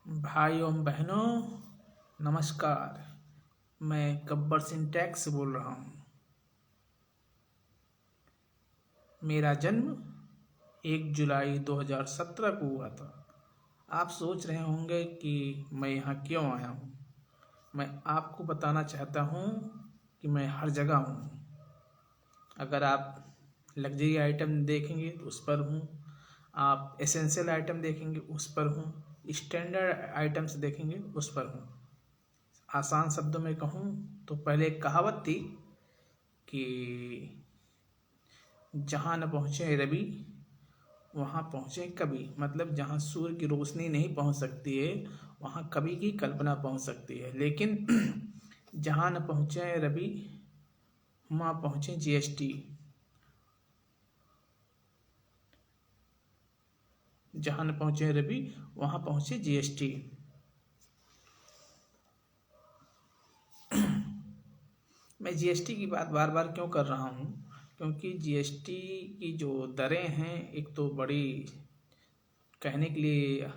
भाई एवं बहनों, नमस्कार। मैं गब्बर सिंह टैक्स से बोल रहा हूँ। मेरा जन्म 1 जुलाई 2017 को हुआ था। आप सोच रहे होंगे कि मैं यहाँ क्यों आया हूँ। मैं आपको बताना चाहता हूँ कि मैं हर जगह हूँ। अगर आप लग्जरी आइटम देखेंगे तो उस पर हूँ, आप एसेंशियल आइटम देखेंगे उस पर हूँ, स्टैंडर्ड आइटम्स देखेंगे उस पर हूँ। आसान शब्दों में कहूँ तो पहले एक कहावत थी कि जहाँ न पहुँचे रवि वहाँ पहुँचे कवि। मतलब जहाँ सूर्य की रोशनी नहीं पहुँच सकती है वहाँ कवि की कल्पना पहुँच सकती है, लेकिन जहाँ न पहुँचे रवि वहाँ पहुँचे जीएसटी। जहाँ न पहुँचे रवि वहाँ पहुँचे जीएसटी। मैं जीएसटी की बात बार बार क्यों कर रहा हूँ, क्योंकि जीएसटी की जो दरें हैं, एक तो बड़ी, कहने के लिए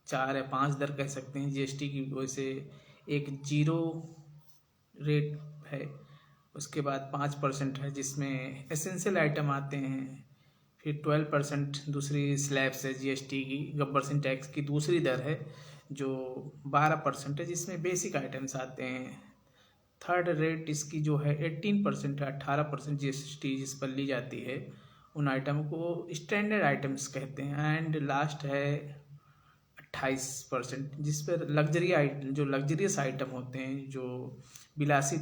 4 या 5 दर कह सकते हैं जीएसटी की वजह से। एक जीरो रेट है, उसके बाद 5% है जिसमें एसेंशियल आइटम आते हैं, फिर 12% दूसरी स्लैब्स है जीएसटी की। गब्बर सिंह टैक्स की दूसरी दर है जो 12% है जिसमें बेसिक आइटम्स आते हैं। थर्ड रेट इसकी जो है 18% है, 18% जीएसटी जिस पर ली जाती है उन आइटम को स्टैंडर्ड आइटम्स कहते हैं। एंड लास्ट है 28% जिस पर लग्जरी आइटम, जो लग्जरियस आइटम होते हैं, जो विलासी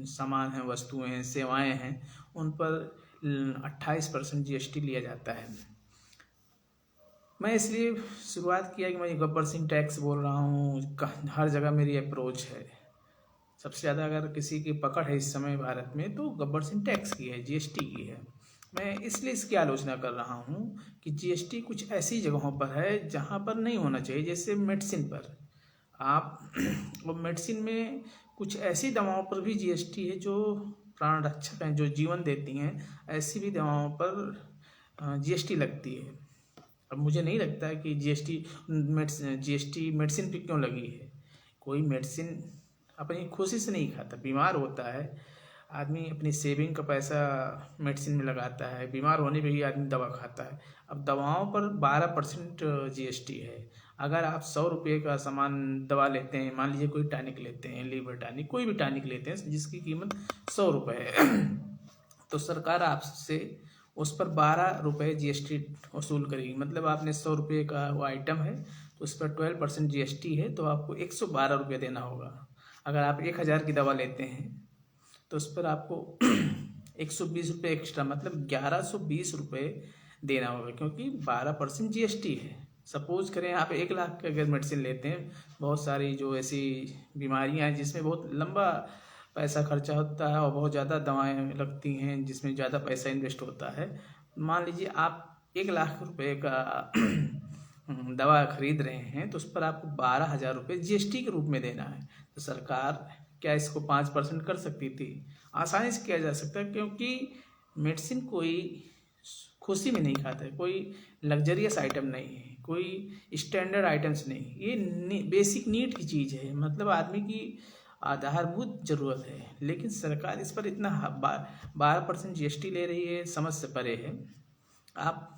सामान हैं, वस्तुएं हैं, सेवाएं हैं, उन पर 28% जीएसटी लिया जाता है। मैं इसलिए शुरुआत किया कि मैं गब्बर सिंह टैक्स बोल रहा हूँ। हर जगह मेरी अप्रोच है। सबसे ज़्यादा अगर किसी की पकड़ है इस समय भारत में तो गब्बर सिंह टैक्स की है, जीएसटी की है। मैं इसलिए इसकी आलोचना कर रहा हूँ कि जीएसटी कुछ ऐसी जगहों पर है जहाँ पर नहीं होना चाहिए, जैसे मेडिसिन पर। आप वो मेडिसिन में कुछ ऐसी दवाओं पर भी जीएसटी है जो प्राण रक्षक हैं, जो जीवन देती हैं, ऐसी भी दवाओं पर जीएसटी लगती है। अब मुझे नहीं लगता है कि जीएसटी मेडिसिन पे क्यों लगी है। कोई मेडिसिन अपनी खुशी से नहीं खाता। बीमार होता है आदमी, अपनी सेविंग का पैसा मेडिसिन में लगाता है, बीमार होने पे ही आदमी दवा खाता है। अब दवाओं पर 12% जीएसटी है। अगर आप 100 रुपये का सामान दवा लेते हैं, मान लीजिए कोई टॉनिक लेते हैं, लीवर टॉनिक, कोई भी टॉनिक लेते हैं जिसकी कीमत 100 रुपये है तो सरकार आपसे उस पर 12 रुपये जीएसटी वसूल करेगी। मतलब आपने 100 रुपये का वो आइटम है तो उस पर 12% जीएसटी है, तो आपको 112 रुपये देना होगा। अगर आप 1000 की दवा लेते हैं तो उस पर आपको 120 रुपये एक्स्ट्रा, मतलब 1120 रुपये देना होगा, क्योंकि 12% जीएसटी है। सपोज करें आप 1 लाख का अगर मेडिसिन लेते हैं, बहुत सारी जो ऐसी बीमारियां हैं जिसमें बहुत लंबा पैसा खर्चा होता है और बहुत ज़्यादा दवाएं लगती हैं जिसमें ज़्यादा पैसा इन्वेस्ट होता है। मान लीजिए आप 1 लाख रुपए का दवा खरीद रहे हैं तो उस पर आपको 12,000 रुपये जीएसटी के रूप में देना है। तो सरकार क्या इसको 5% कर सकती थी? आसानी से किया जा सकता है, क्योंकि मेडिसिन कोई खुशी में नहीं खाता है, कोई लग्जरियस आइटम नहीं है, कोई स्टैंडर्ड आइटम्स नहीं, ये बेसिक नीड की चीज़ है, मतलब आदमी की आधारभूत जरूरत है। लेकिन सरकार इस पर इतना 12% जीएसटी ले रही है, समझ से परे है। आप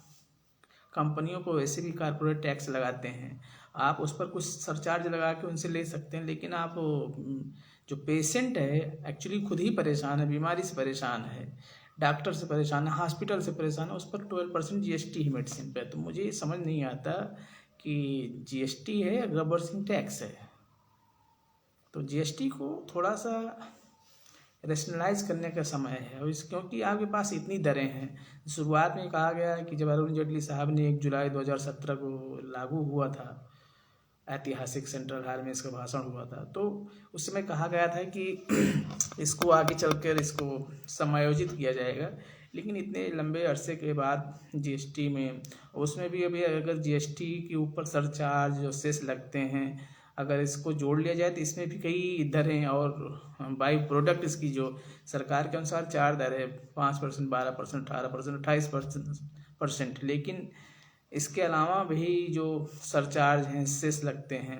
कंपनियों को वैसे भी कारपोरेट टैक्स लगाते हैं, आप उस पर कुछ सरचार्ज लगा के उनसे ले सकते हैं, लेकिन आप जो पेशेंट है एक्चुअली खुद ही परेशान है, बीमारी से परेशान है, डॉक्टर से परेशान है, हॉस्पिटल से परेशान है, उस पर 12% जीएसटी ही मेडिसिन पे। तो मुझे समझ नहीं आता कि जीएसटी है या गब्बर सिंह टैक्स है। तो जीएसटी को थोड़ा सा रेशनलाइज करने का समय है, और क्योंकि आपके पास इतनी दरें हैं। शुरुआत में कहा गया है कि जब अरुण जेटली साहब ने 1 जुलाई 2017 को लागू हुआ था, ऐतिहासिक सेंट्रल हॉल में इसका भाषण हुआ था, तो उस समय कहा गया था कि इसको आगे चलकर इसको समायोजित किया जाएगा। लेकिन इतने लंबे अरसे के बाद जीएसटी में, उसमें भी अभी अगर जीएसटी के ऊपर सरचार्ज जो सेस लगते हैं, अगर इसको जोड़ लिया जाए तो इसमें भी कई दरें, और बाई प्रोडक्ट इसकी जो सरकार के अनुसार 4 दर है, 5%, 12%, 18%, 28%। लेकिन इसके अलावा भी जो सरचार्ज हैं, सेस लगते हैं,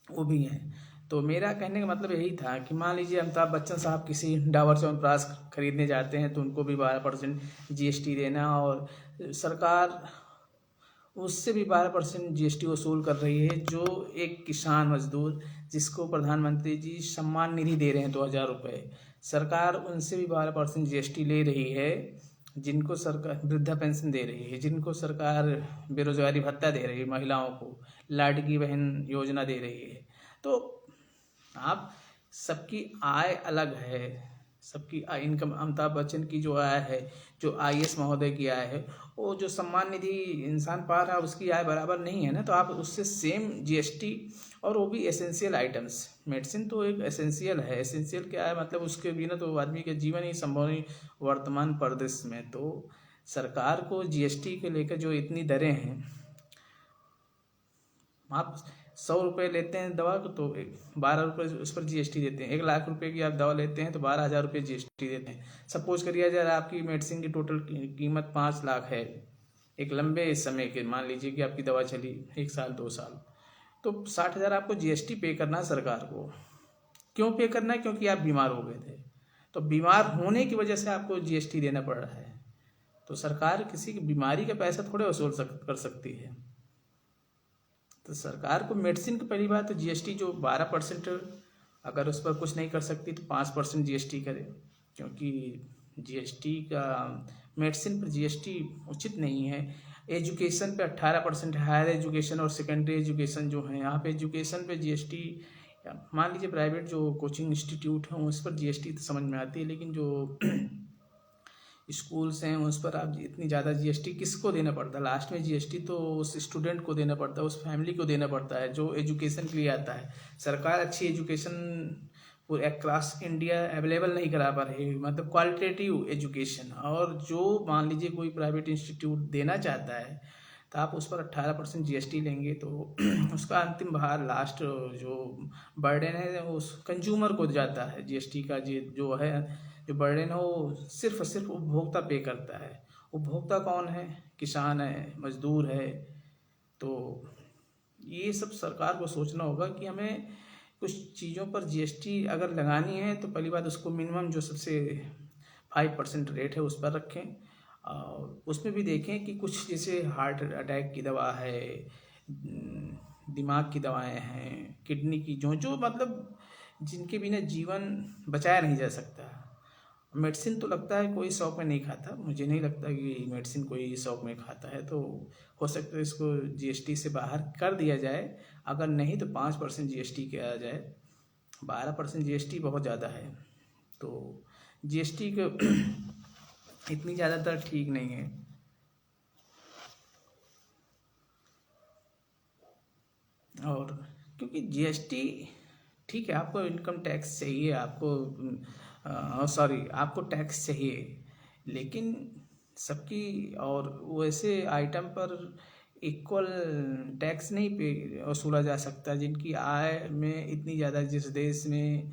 वो भी हैं। तो मेरा कहने का मतलब यही था कि मान लीजिए अमिताभ बच्चन साहब किसी डाबर च्यवनप्राश खरीदने जाते हैं तो उनको भी 12% GST देना, और सरकार उससे भी 12% GST वसूल कर रही है। जो एक किसान मजदूर जिसको प्रधानमंत्री जी सम्मान निधि दे रहे हैं 2000 रुपये, सरकार उनसे भी 12% GST ले रही है। जिनको सरकार वृद्धा पेंशन दे रही है, जिनको सरकार बेरोजगारी भत्ता दे रही है, महिलाओं को लाडली बहन योजना दे रही है। तो आप सबकी आय अलग है, सबकी इनकम, अमिताभ बच्चन की जो आय है, जो IAS महोदय की आय है, वो जो सम्मान निधि इंसान पा रहा है उसकी आय बराबर नहीं है ना। तो आप उससे सेम GST, और वो भी एसेंशियल आइटम्स। मेडिसिन तो एक एसेंशियल है। एसेंशियल क्या है मतलब उसके बिना तो आदमी का जीवन ही संभव नहीं वर्तमान परिदृश्य में। तो सरकार को GST के लेकर जो इतनी दरें हैं, आप 100 रुपये लेते हैं दवा को तो 12 रुपये उस पर GST देते हैं। 1 लाख रुपए की आप दवा लेते हैं तो 12,000 रुपये GST देते हैं। सपोज करिए अगर आपकी मेडिसिन की टोटल कीमत 5 लाख है, एक लंबे समय के, मान लीजिए कि आपकी दवा चली 1 साल 2 साल, तो 60,000 आपको GST पे करना है सरकार को। क्यों पे करना है? क्योंकि आप बीमार हो गए थे, तो बीमार होने की वजह से आपको GST देना पड़ रहा है। तो सरकार किसी की बीमारी का पैसा थोड़े वसूल कर सकती है। तो सरकार को मेडिसिन की पहली बात तो GST जो 12%, अगर उस पर कुछ नहीं कर सकती तो 5% GST करे, क्योंकि GST का मेडिसिन पर GST उचित नहीं है। एजुकेशन पे 18% हायर एजुकेशन और सेकेंडरी एजुकेशन जो है, यहाँ पे एजुकेशन पे GST, मान लीजिए प्राइवेट जो कोचिंग इंस्टीट्यूट हैं उस पर GST तो समझ में आती है, लेकिन जो स्कूल्स हैं उस पर आप इतनी ज़्यादा GST किसको देना पड़ता है? लास्ट में GST तो उस स्टूडेंट को देना पड़ता है, उस फैमिली को देना पड़ता है जो एजुकेशन के लिए आता है। सरकार अच्छी एजुकेशन पूरे अक्रॉस इंडिया अवेलेबल नहीं करा पा रही, मतलब क्वालिटेटिव एजुकेशन। और जो मान लीजिए कोई प्राइवेट इंस्टीट्यूट देना चाहता है तो आप उस पर 18% GST लेंगे तो उसका अंतिम भार, लास्ट जो बर्डन है उस कंज्यूमर को जाता है। GST का जो है, जो बर्डन है वो सिर्फ और सिर्फ उपभोक्ता पे करता है। उपभोक्ता कौन है? किसान है, मजदूर है। तो ये सब सरकार को सोचना होगा कि हमें कुछ चीज़ों पर GST अगर लगानी है तो पहली बात उसको मिनिमम जो सबसे 5% रेट है उस पर रखें। और उसमें भी देखें कि कुछ जैसे हार्ट अटैक की दवा है, दिमाग की दवाएं हैं, किडनी की, जो मतलब जिनके बिना जीवन बचाया नहीं जा सकता। मेडिसिन तो लगता है कोई शौक में नहीं खाता, मुझे नहीं लगता कि मेडिसिन कोई शौक में खाता है। तो हो सकता है इसको GST से बाहर कर दिया जाए, अगर नहीं तो 5% GST किया जाए। 12% GST बहुत ज़्यादा है, तो GST को इतनी ज़्यादातर ठीक नहीं है। और क्योंकि GST ठीक है, आपको इनकम टैक्स चाहिए, आपको आपको टैक्स चाहिए, लेकिन सबकी और वैसे आइटम पर इक्वल टैक्स नहीं पे वसूला जा सकता। जिनकी आय में इतनी ज़्यादा, जिस देश में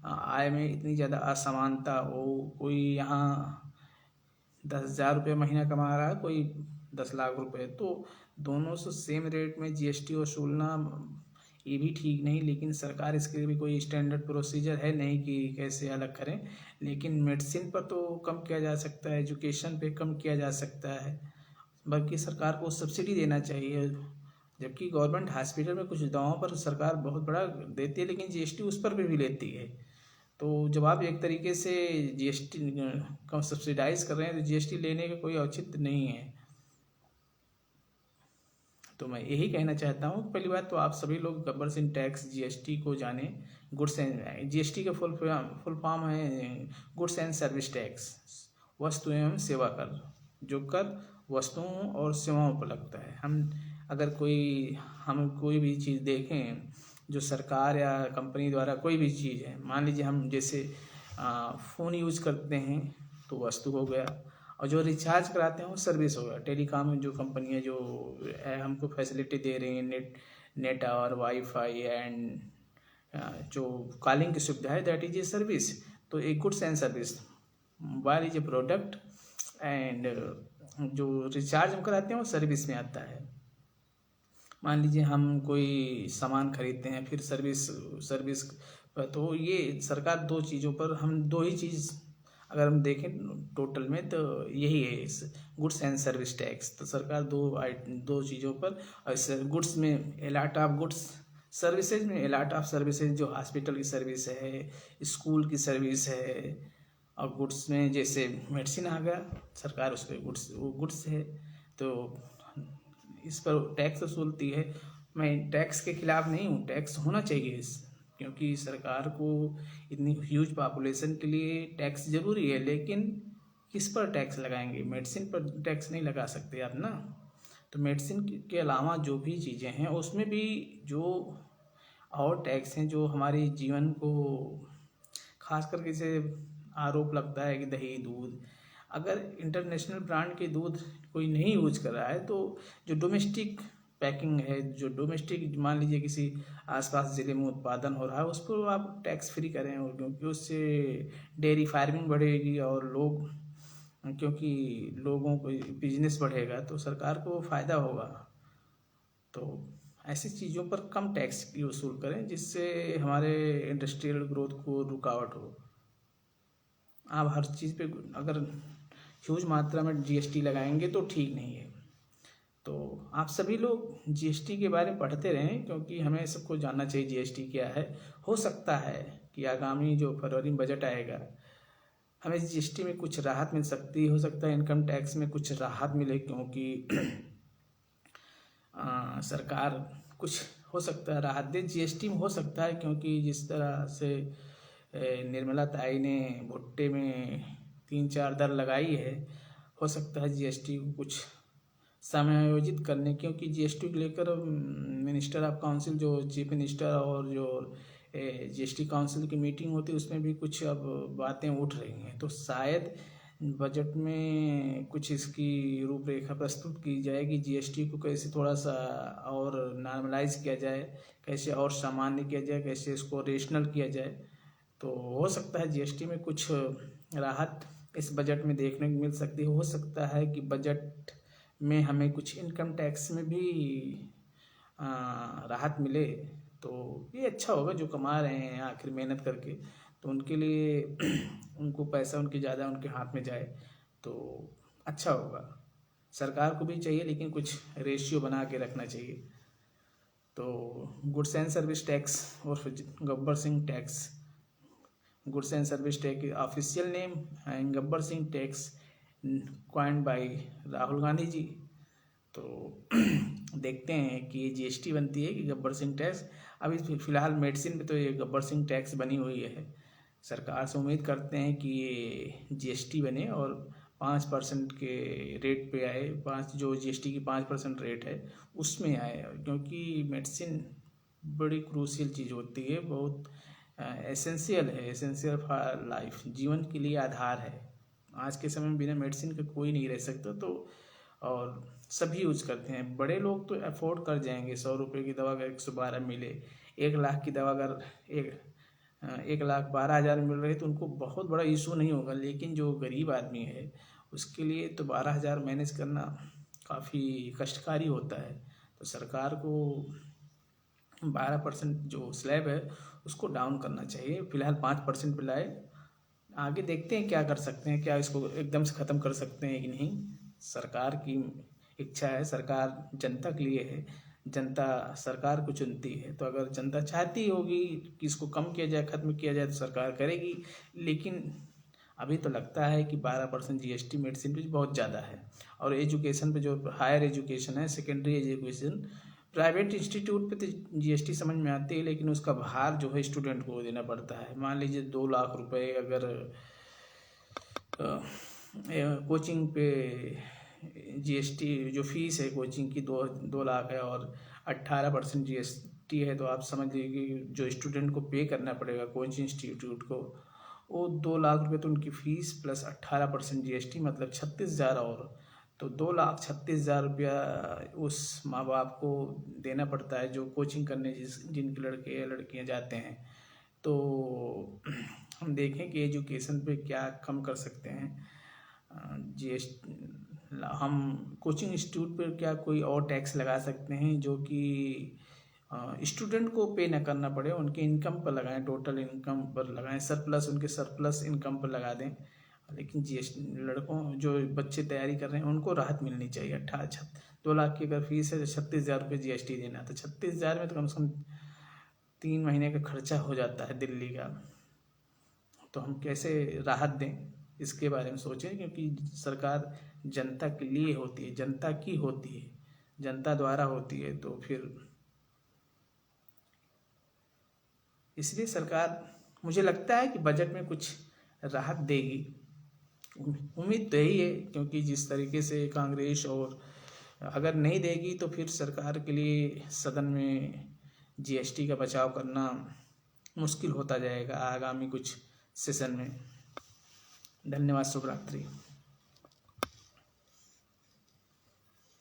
आय में इतनी ज़्यादा असमानता हो, कोई यहाँ 10,000 रुपये महीना कमा रहा है, कोई 10 लाख रुपये, तो दोनों से सेम रेट में GST वसूलना ये भी ठीक नहीं। लेकिन सरकार इसके लिए भी कोई स्टैंडर्ड प्रोसीजर है नहीं कि कैसे अलग करें। लेकिन मेडिसिन पर तो कम किया जा सकता है, एजुकेशन पे कम किया जा सकता है, बल्कि सरकार को सब्सिडी देना चाहिए। जबकि गवर्नमेंट हॉस्पिटल में कुछ दवाओं पर सरकार बहुत बड़ा देती है, लेकिन GST उस पर भी लेती है। तो जब आप एक तरीके से GST को सब्सिडाइज कर रहे हैं तो GST लेने का कोई औचित्य नहीं है। तो मैं यही कहना चाहता हूँ, पहली बात तो आप सभी लोग गब्बर सिंह टैक्स GST को जाने। गुड्स एंड GST का फुल फॉर्म है गुड्स एंड सर्विस टैक्स, वस्तु एवं सेवा कर, जो कर वस्तुओं और सेवाओं पर लगता है। हम कोई भी चीज़ देखें जो सरकार या कंपनी द्वारा, कोई भी चीज़ है, मान लीजिए हम जैसे फ़ोन यूज करते हैं तो वस्तु हो गया, और जो रिचार्ज कराते हैं वो सर्विस हो गया। टेलीकॉम जो कंपनी है जो हमको फैसिलिटी दे रही है, नेट और वाईफाई एंड जो कॉलिंग की सुविधा है, दैट इज ए सर्विस। तो एक goods and service, mobile is a product and जो रिचार्ज हम कराते हैं वो सर्विस में आता है। मान लीजिए हम कोई सामान खरीदते हैं, फिर सर्विस तो ये सरकार दो चीज़ों पर, हम दो ही चीज़ अगर हम देखें टोटल में तो यही है, इस गुड्स एंड सर्विस टैक्स। तो सरकार दो चीज़ों पर, और गुड्स में एलाट ऑफ गुड्स, सर्विसेज में एलाट ऑफ सर्विसेज, जो हॉस्पिटल की सर्विस है, स्कूल की सर्विस है, और गुड्स में जैसे मेडिसिन आ गया, सरकार उस पर गुड्स है, तो इस पर टैक्स वसूलती है। मैं टैक्स के खिलाफ नहीं हूँ, टैक्स होना चाहिए क्योंकि सरकार को इतनी ह्यूज पॉपुलेशन के लिए टैक्स ज़रूरी है, लेकिन किस पर टैक्स लगाएंगे? मेडिसिन पर टैक्स नहीं लगा सकते आप ना। तो मेडिसिन के अलावा जो भी चीज़ें हैं उसमें भी जो और टैक्स हैं जो हमारे जीवन को, खास करके से आरोप लगता है कि दही दूध, अगर इंटरनेशनल ब्रांड के दूध कोई नहीं यूज कर रहा है तो जो डोमेस्टिक पैकिंग है, जो डोमेस्टिक मान लीजिए किसी आसपास ज़िले में उत्पादन हो रहा है उस पर आप टैक्स फ्री करें, और क्योंकि उससे डेयरी फार्मिंग बढ़ेगी और क्योंकि लोगों को बिजनेस बढ़ेगा तो सरकार को फ़ायदा होगा। तो ऐसी चीज़ों पर कम टैक्स की वसूल करें जिससे हमारे इंडस्ट्रियल ग्रोथ को रुकावट हो। आप हर चीज़ पे अगर ह्यूज मात्रा में जीएसटी लगाएंगे तो ठीक नहीं है। तो आप सभी लोग जीएसटी के बारे में पढ़ते रहें, क्योंकि हमें सबको जानना चाहिए जीएसटी क्या है। हो सकता है कि आगामी जो फरवरी में बजट आएगा हमें जीएसटी में कुछ राहत मिल सकती है, हो सकता है इनकम टैक्स में कुछ राहत मिले, क्योंकि सरकार कुछ हो सकता है राहत दे जीएसटी में, हो सकता है, क्योंकि जिस तरह से निर्मला ताई ने भुट्टे में 3-4 दर लगाई है, हो सकता है जीएसटी को कुछ समायोजित करने, क्योंकि जीएसटी को लेकर मिनिस्टर ऑफ काउंसिल, जो चीफ मिनिस्टर और जो जीएसटी काउंसिल की मीटिंग होती है उसमें भी कुछ अब बातें उठ रही हैं। तो शायद बजट में कुछ इसकी रूपरेखा प्रस्तुत की जाएगी, जीएसटी को कैसे थोड़ा सा और नॉर्मलाइज किया जाए, कैसे और सामान्य किया जाए, कैसे इसको रेशनल किया जाए। तो हो सकता है जीएसटी में कुछ राहत इस बजट में देखने को मिल सकती है। हो सकता है कि बजट में हमें कुछ इनकम टैक्स में भी राहत मिले, तो ये अच्छा होगा। जो कमा रहे हैं आखिर मेहनत करके, तो उनके लिए उनको पैसा उनके ज़्यादा उनके हाथ में जाए तो अच्छा होगा। सरकार को भी चाहिए लेकिन कुछ रेशियो बना के रखना चाहिए। तो गुड्स एंड सर्विस टैक्स और Gabbar Singh tax, goods and service tax official name and Gabbar Singh tax coined by Rahul Gandhi ji. तो देखते हैं कि ये जीएसटी बनती है कि गब्बर सिंह टैक्स। अभी फिलहाल मेडिसिन पे तो ये गब्बर सिंह टैक्स बनी हुई है। सरकार से उम्मीद करते हैं कि ये जीएसटी बने और 5% के रेट पे आए, जो जीएसटी की 5% रेट है उसमें आए, क्योंकि मेडिसिन बड़ी क्रूशियल चीज़ होती है, बहुत एसेंशियल है, एसेंशियल फॉर लाइफ, जीवन के लिए आधार है। आज के समय में बिना मेडिसिन के कोई नहीं रह सकता। तो और सभी यूज करते हैं, बड़े लोग तो अफोर्ड कर जाएंगे, 100 रुपये की दवा अगर 112 मिले, 1 लाख की दवा अगर 1,12,000 मिल रही है तो उनको बहुत बड़ा इशू नहीं होगा। लेकिन जो गरीब आदमी है उसके लिए तो 12,000 मैनेज करना काफ़ी कष्टकारी होता है। तो सरकार को 12% जो स्लैब है उसको डाउन करना चाहिए, फिलहाल 5% पे लाए। आगे देखते हैं क्या कर सकते हैं, क्या इसको एकदम से ख़त्म कर सकते हैं कि नहीं। सरकार की इच्छा है, सरकार जनता के लिए है, जनता सरकार को चुनती है। तो अगर जनता चाहती होगी कि इसको कम किया जाए, ख़त्म किया जाए, तो सरकार करेगी। लेकिन अभी तो लगता है कि 12% जीएसटी मेडिसिन पे बहुत ज़्यादा है। और एजुकेशन पे, जो हायर एजुकेशन है, सेकेंडरी एजुकेशन, प्राइवेट इंस्टीट्यूट पे तो जीएसटी समझ में आती है, लेकिन उसका भार जो है स्टूडेंट को देना पड़ता है। मान लीजिए 2 लाख रुपए अगर कोचिंग पे जीएसटी जो फीस है कोचिंग की 2 लाख है और 18% जीएसटी है, तो आप समझ लीजिए जो स्टूडेंट को पे करना पड़ेगा कोचिंग इंस्टीट्यूट को, वो 2 लाख रुपये तो उनकी फ़ीस प्लस 18% जीएसटी, मतलब 36,000। और तो 2,36,000 रुपया उस माँ बाप को देना पड़ता है जो कोचिंग करने जिनके लड़के या लड़कियाँ जाते हैं। तो हम देखें कि एजुकेशन पे क्या कम कर सकते हैं। जीएसटी हम कोचिंग इंस्टीट्यूट पर क्या कोई और टैक्स लगा सकते हैं जो कि स्टूडेंट को पे न करना पड़े, उनके इनकम पर लगाएं, टोटल इनकम पर लगाएं, सरप्लस उनके सरप्लस इनकम पर लगा दें। लेकिन जीएसटी लड़कों जो बच्चे तैयारी कर रहे हैं उनको राहत मिलनी चाहिए। 2 लाख की अगर फीस है तो 36,000 रुपये जीएसटी देना, तो 36,000 में तो कम से कम 3 महीने का खर्चा हो जाता है दिल्ली का। तो हम कैसे राहत दें इसके बारे में सोचें, क्योंकि सरकार जनता के लिए होती है, जनता की होती है, जनता द्वारा होती है। तो फिर इसलिए सरकार, मुझे लगता है कि बजट में कुछ राहत देगी, उम्मीद तो यही है। क्योंकि जिस तरीके से कांग्रेस, और अगर नहीं देगी तो फिर सरकार के लिए सदन में जीएसटी का बचाव करना मुश्किल होता जाएगा आगामी कुछ सेशन में। धन्यवाद। शुभ रात्रि।